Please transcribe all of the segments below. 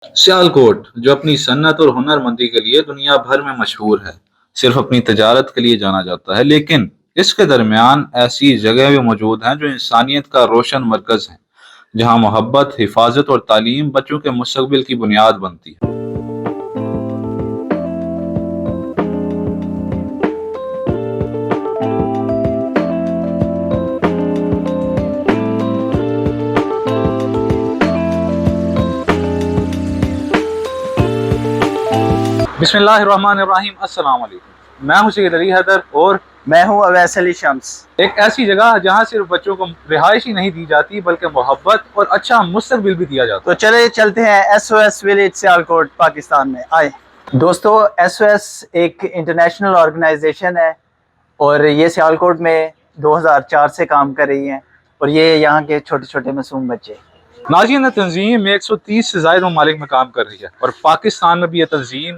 सियालकोट, जो अपनी सन्नत और हुनरमंदी के लिए दुनिया भर में मशहूर है, सिर्फ अपनी तजारत के लिए जाना जाता है, लेकिन इसके दरमियान ऐसी जगह भी मौजूद हैं जो इंसानियत का रोशन मरकज हैं, जहां मोहब्बत, हिफाजत और तालीम बच्चों के मुस्तकबिल की बुनियाद बनती है। बिस्मिल्लाहिर्रहमानिर्रहीम, अस्सलाम वालेकुम। मैं हूं सैयद अली हैदर और मैं हूं अवैस अली शम्स। एक ऐसी जगह जहां सिर्फ बच्चों को रिहाइश ही नहीं दी जाती बल्कि मोहब्बत और अच्छा मुस्तकबिल भी दिया जाता तो चले चलते हैं SOS विलेज सियालकोट पाकिस्तान में। आए दोस्तों, SOS एक इंटरनेशनल ऑर्गेनाइजेशन है और ये सियालकोट में 2004 से काम कर रही है और ये यहाँ के छोटे छोटे मासूम बच्चे। है। नाज़रीन, तंजीम 130 से ज़ायद ममालिक में काम कर रही है और पाकिस्तान में भी यह तंजीम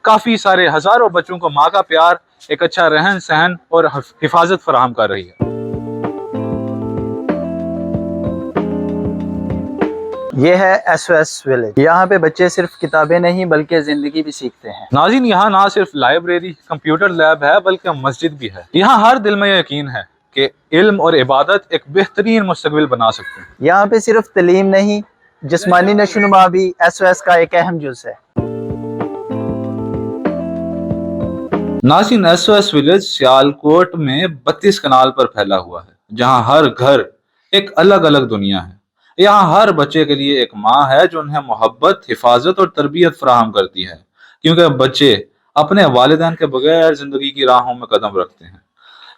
काफ़ी सारे हज़ारों बच्चों को माँ का प्यार, एक अच्छा रहन सहन और हिफाजत फराहम कर रही है। ये है SOS विलेज। यहाँ पे बच्चे सिर्फ किताबें नहीं बल्कि जिंदगी भी सीखते हैं। नाज़रीन, यहाँ ना सिर्फ लाइब्रेरी, कंप्यूटर लैब है बल्कि मस्जिद भी है। यहाँ हर दिल में यकीन है कि इल्म और इबादत एक बेहतरीन मुस्तकबिल बना सकते हैं। यहाँ पे सिर्फ तालीम नहीं, जिस्मानी नशोनुमा भी SOS का एक अहम जुज़ है। नाज़रीन, SOS विलेज सियालकोट में 32 कनाल पर फैला हुआ है, जहाँ हर घर एक अलग अलग दुनिया है। यहाँ हर बच्चे के लिए एक माँ है जो उन्हें मोहब्बत, हिफाजत और तरबियत फराहम करती है, क्योंकि बच्चे अपने वालिदैन के बगैर जिंदगी की राहों में कदम रखते हैं।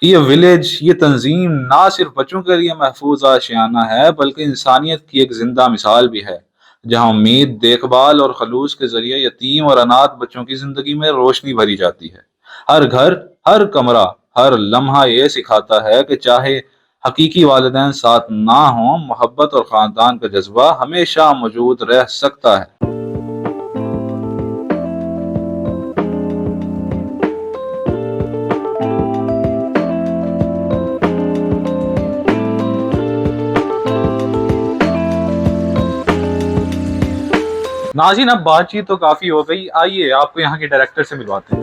ये विलेज, ये तंजीम ना सिर्फ बच्चों के लिए महफूज आशियाना है बल्कि इंसानियत की एक जिंदा मिसाल भी है, जहाँ उम्मीद, देखभाल और खलूस के जरिए यतीम और अनाथ बच्चों की जिंदगी में रोशनी भरी जाती है। हर घर, हर कमरा, हर लम्हा ये सिखाता है कि चाहे हकीकी वालिदैन साथ ना हो, मोहब्बत और खानदान का जज्बा हमेशा मौजूद रह सकता है। नाज़रीन, अब बातचीत तो काफी हो गई, आइए आपको यहाँ के डायरेक्टर से मिलवाते हैं।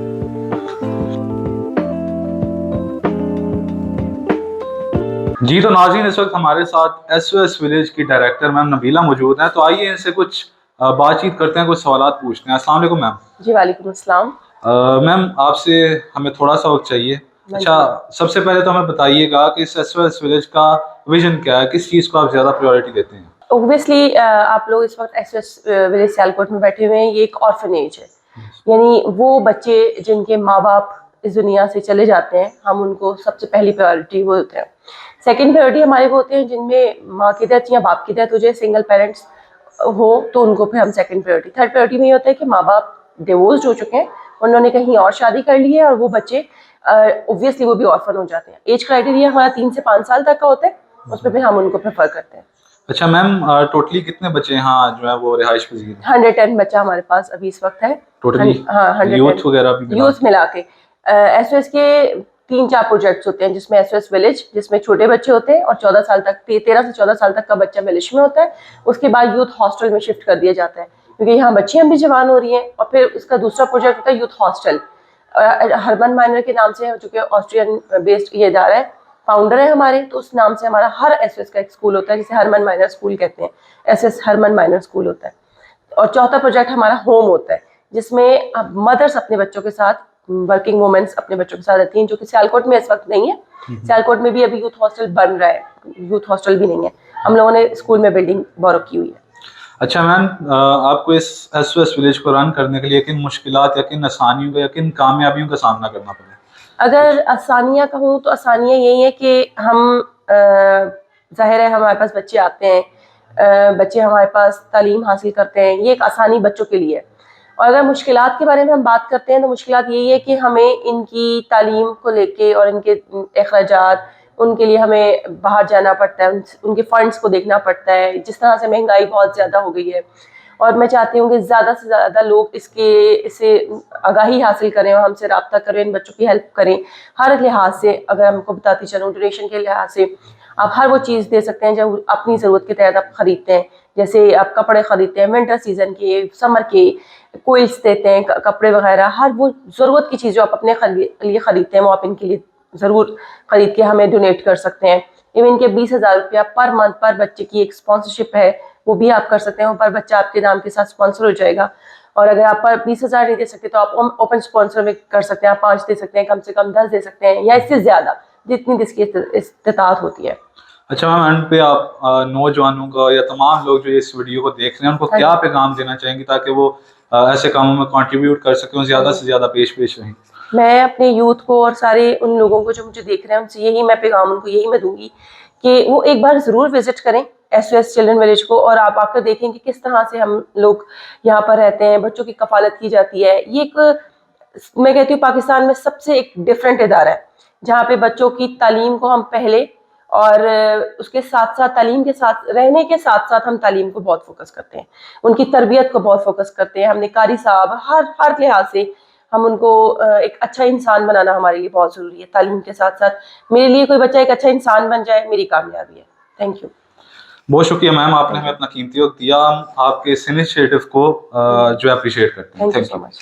जी तो नाज़रीन, इस वक्त हमारे साथ SOS विलेज की डायरेक्टर मैम नबीला मौजूद हैं, तो आइए इनसे कुछ बातचीत करते हैं, कुछ सवालात पूछते हैं। अस्सलाम वालेकुम मैम। जी वालेकुम अस्सलाम। मैम, आपसे हमें थोड़ा सा वक्त चाहिए। अच्छा, सबसे पहले तो हमें बताइएगा कि इस SOS विलेज का विजन क्या है, किस चीज़ को आप ज़्यादा प्रायोरिटी देते हैं? ऑब्वियसली आप लोग इस वक्त SOS विलेज सियालकोट में बैठे हुए हैं। ये एक ऑर्फनेज है, यानी वो बच्चे जिनके माँ बाप इस दुनिया से चले जाते हैं, हम उनको सबसे पहली प्रायोरिटी वो होते हैं। सेकंड प्रायोरिटी हमारे वो होते हैं जिनमें माँ की डेथ या बाप की डेथ हो जाए, सिंगल पेरेंट्स हो, तो उनको फिर हम सेकंड प्रायोरिटी। थर्ड प्रायोरिटी में ये होता है कि माँ बाप डिवोर्स हो चुके हैं, उन्होंने कहीं और शादी कर ली है और वो बच्चे ऑब्वियसली वो भी ऑर्फन हो जाते हैं। एज क्राइटेरिया हमारा 3 से 5 साल तक का होता है, उसमें फिर हम उनको प्रेफर करते हैं। अच्छा मैम, टोटली कितने बच्चे यहाँ जो है वो रिहाइश पजीर हैं? 110 बच्चा हमारे पास अभी इस वक्त है टोटली? हाँ, 110 यूथ वगैरह भी यूथ मिला के। SOS के 3-4 प्रोजेक्ट्स होते हैं, जिसमें SOS विलेज, जिसमें छोटे बच्चे होते हैं और 14 साल तक, 13 से 14 साल तक का बच्चा विलेज में होता है। उसके बाद यूथ हॉस्टल में शिफ्ट कर दिया जाता है, क्योंकि यहाँ बच्चियाँ भी जवान हो रही हैं। और फिर उसका दूसरा प्रोजेक्ट होता है यूथ हॉस्टल, हरमन माइनर के नाम से, जो कि ऑस्ट्रियन बेस्ड ये इदारा है, फाउंडर है हमारे, तो उस नाम से हमारा हर SOS का एक स्कूल होता है, जिसे हरमन माइनर स्कूल कहते हैं। SOS हरमन माइनर स्कूल होता है। और चौथा प्रोजेक्ट हमारा होम होता है, जिसमें मदर्स अपने बच्चों के साथ, वर्किंग वुमेन्स अपने बच्चों के साथ रहती हैं, जो कि सियालकोट में इस वक्त नहीं है। सियालकोट में भी अभी यूथ हॉस्टल बन रहा है, यूथ हॉस्टल भी नहीं है। हम लोगों ने स्कूल में बिल्डिंग बोरो की हुई है। अच्छा मैम, आपको इस SOS विलेज को रन करने के लिए किन मुश्किलात या किन आसानियों का या किन कामयाबियों का सामना करना पड़ा? अगर आसानियाँ कहूँ तो आसानियाँ यही है कि हम ज़ाहिर है हमारे पास बच्चे आते हैं, बच्चे हमारे पास तालीम हासिल करते हैं, ये एक आसानी बच्चों के लिए है। और अगर मुश्किलात के बारे में हम बात करते हैं तो मुश्किलात यही है कि हमें इनकी तालीम को लेके और इनके अखराजात, उनके लिए हमें बाहर जाना पड़ता है, उनके फंड्स को देखना पड़ता है। जिस तरह से महंगाई बहुत ज़्यादा हो गई है, और मैं चाहती हूँ कि ज़्यादा से ज़्यादा लोग इससे आगाही हासिल करें और हमसे रब्ता करें, इन बच्चों की हेल्प करें हर लिहाज से। अगर हमको बताती चलूँ, डोनेशन के लिहाज से आप हर वो चीज़ दे सकते हैं जो अपनी ज़रूरत के तहत आप ख़रीदते हैं, जैसे आप कपड़े खरीदते हैं विंटर सीजन के, समर के, कोइल्स देते हैं, कपड़े वगैरह, हर वो ज़रूरत की चीज़ जो आप अपने लिए ख़रीदते हैं वो आप इनके लिए ज़रूर ख़रीद के हमें डोनेट कर सकते हैं। इवन के 20,000 रुपया पर मंथ पर बच्चे की एक स्पॉन्सरशिप है, वो भी आप कर सकते हैं। वो पर बच्चा आपके नाम के साथ स्पॉन्सर हो जाएगा। और अगर आप पर 20,000 नहीं दे सकते तो आप ओपन स्पॉन्सर में कर सकते हैं। आप 5 दे सकते हैं, कम से कम 10 दे सकते हैं, या इससे ज़्यादा जितनी जिसकी इस्तिताअत होती है। अच्छा मैम, एंड पे आप नौजवानों का या तमाम लोग जो इस वीडियो को देख रहे हैं उनको क्या पैगाम देना चाहेंगे ताकि वो ऐसे कामों में कंट्रीब्यूट कर सकें, ज़्यादा से ज़्यादा पेश रहें? मैं अपने यूथ को और सारे उन लोगों को जो मुझे देख रहे हैं उनसे यही मैं पैगाम उनको यही मैं दूंगी कि वो एक बार ज़रूर विजिट करें SOS चिल्ड्रन विलेज को, और आप आकर देखें कि किस तरह से हम लोग यहाँ पर रहते हैं, बच्चों की कफालत की जाती है। ये एक, मैं कहती हूँ, पाकिस्तान में सबसे एक डिफरेंट इदारा है जहाँ पे बच्चों की तालीम को हम पहले और उसके साथ साथ तालीम के साथ रहने के साथ साथ हम तालीम को बहुत फोकस करते हैं, उनकी तरबियत को बहुत फोकस करते हैं। हमने कारी साहब हर लिहाज से हम उनको एक अच्छा इंसान बनाना हमारे लिए बहुत ज़रूरी है। तालीम के साथ साथ मेरे लिए कोई बच्चा एक अच्छा इंसान बन जाए मेरी कामयाबी है। Thank you. बहुत शुक्रिया मैम, आपने हमें अपना कीमती वक्त दिया। हम आपके इस इनिशिएटिव को जो अप्रिशिएट करते हैं। Thank you so much.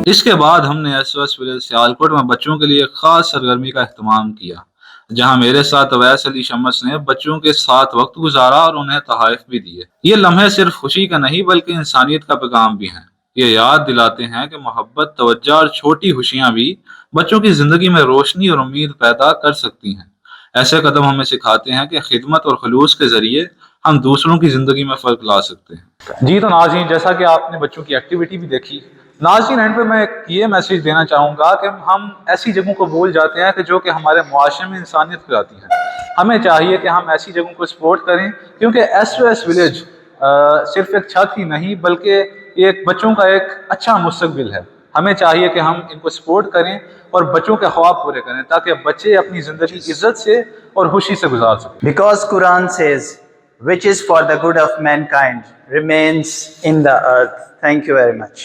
इसके बाद हमने SOS विलेज सियालकोट में बच्चों के लिए खास सरगर्मी का एहतमाम किया, जहां मेरे साथ अवैस अली शमस ने बच्चों के साथ वक्त गुजारा और उन्हें तोहफे भी दिए। ये लम्हे सिर्फ खुशी का नहीं बल्कि इंसानियत का पैगाम भी हैं। ये याद दिलाते हैं कि मोहब्बत, तवज्जो और छोटी खुशियां भी बच्चों की जिंदगी में रोशनी और उम्मीद पैदा कर सकती हैं। ऐसे कदम हमें सिखाते हैं कि खिदमत और खलूस के जरिए हम दूसरों की जिंदगी में फर्क ला सकते हैं। जी तो नाज़रीन, जैसा कि आपने बच्चों की एक्टिविटी भी देखी, नाज़रीन एंड पे मैं ये मैसेज देना चाहूँगा कि हम ऐसी जगहों को भूल जाते हैं कि जो कि हमारे मुआशरे में इंसानियत फैलाती हैं। हमें चाहिए कि हम ऐसी जगहों को सपोर्ट करें, क्योंकि SOS विलेज सिर्फ एक छत ही नहीं बल्कि ये एक बच्चों का एक अच्छा मुस्तकबिल है। हमें चाहिए कि हम इनको सपोर्ट करें और बच्चों के ख्वाब पूरे करें ताकि बच्चे अपनी ज़िंदगी इज्जत से और खुशी से गुजार सकें। Because Quran says, which is for the good of mankind remains in the earth. Thank you very much.